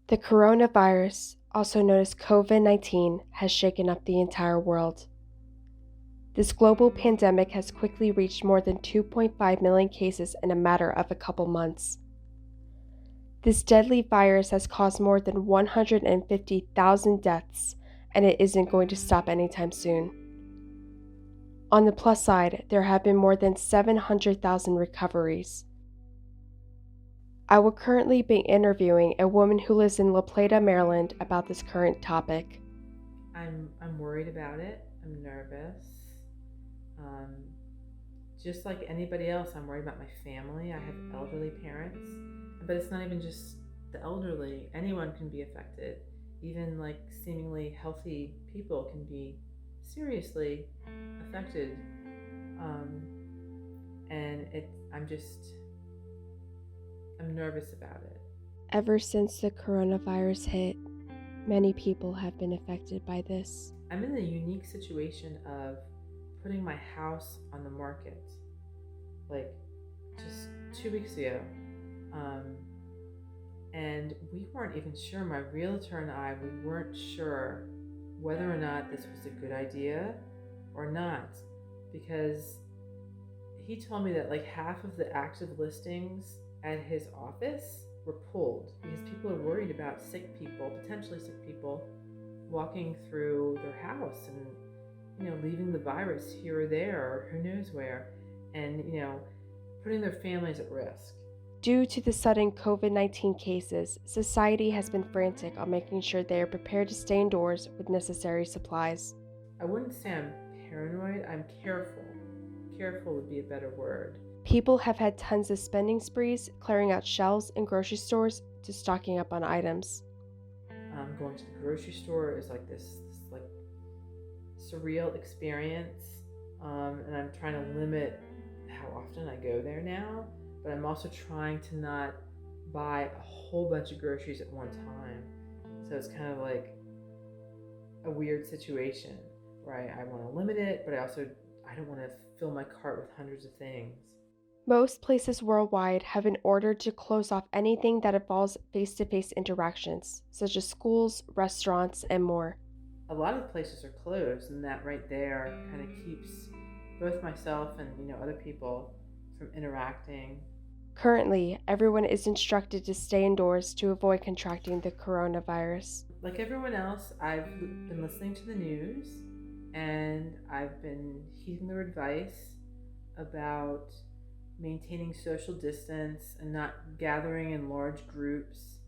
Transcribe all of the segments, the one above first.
The coronavirus, also known as COVID-19, has shaken up the entire world. This global pandemic has quickly reached more than 2.5 million cases in a matter of a couple months. This deadly virus has caused more than 150,000 deaths, and it isn't going to stop anytime soon. On the plus side, there have been more than 700,000 recoveries. I will currently be interviewing a woman who lives in La Plata, Maryland, about this current topic. I'm worried about it. I'm nervous. Um, just like anybody else, I'm worried about my family. I have elderly parents, but it's not even just the elderly. Anyone can be affected. Even like seemingly healthy people can be seriously affected. Um, and I'm nervous about it. Ever since the coronavirus hit, many people have been affected by this. I'm in the unique situation of putting my house on the market like just 2 weeks ago. Um, and we weren't even sure, my realtor and I, we weren't sure whether or not this was a good idea or not, because he told me that like half of the active listings at his office were pulled because people are worried about sick people, potentially sick people, walking through their house and leaving the virus here or there or who knows where, and putting their families at risk. Due to the sudden COVID-19 cases, society has been frantic on making sure they are prepared to stay indoors with necessary supplies. I wouldn't say I'm paranoid, I'm careful. Careful would be a better word. People have had tons of spending sprees, clearing out shelves in grocery stores to stocking up on items. Going to the grocery store is like this like surreal experience, and I'm trying to limit how often I go there now. But I'm also trying to not buy a whole bunch of groceries at one time. So it's kind of like a weird situation where I want to limit it, but I don't want to fill my cart with hundreds of things. Most places worldwide have been ordered to close off anything that involves face-to-face interactions, such as schools, restaurants, and more. A lot of places are closed, and that right there kind of keeps both myself and other people from interacting. Currently, everyone is instructed to stay indoors to avoid contracting the coronavirus. Like everyone else, I've been listening to the news and I've been heeding their advice about maintaining social distance and not gathering in large groups,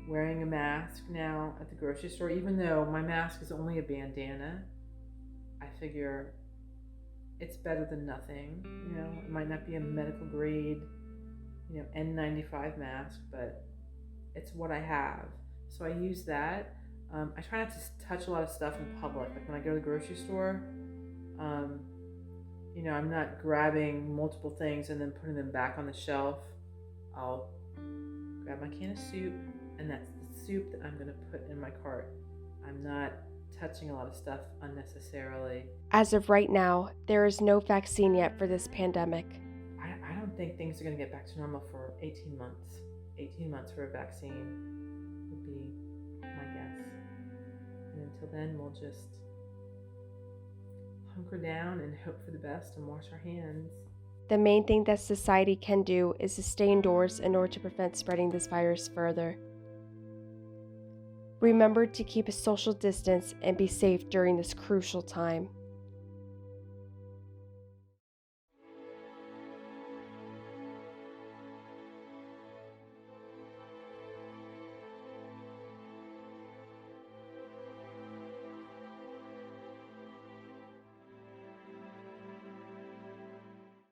wearing a mask now at the grocery store, even though my mask is only a bandana. I figure it's better than nothing. It might not be a medical grade, N95 mask, but it's what I have. So I use that. I try not to touch a lot of stuff in public. Like when I go to the grocery store, um, I'm not grabbing multiple things and then putting them back on the shelf. I'll grab my can of soup, and that's the soup that I'm going to put in my cart. I'm not touching a lot of stuff unnecessarily. As of right now, there is no vaccine yet for this pandemic. I don't think things are going to get back to normal for 18 months. 18 months for a vaccine would be my guess. And until then, we'll just hunker down and hope for the best and wash our hands. The main thing that society can do is to stay indoors in order to prevent spreading this virus further. Remember to keep a social distance and be safe during this crucial time.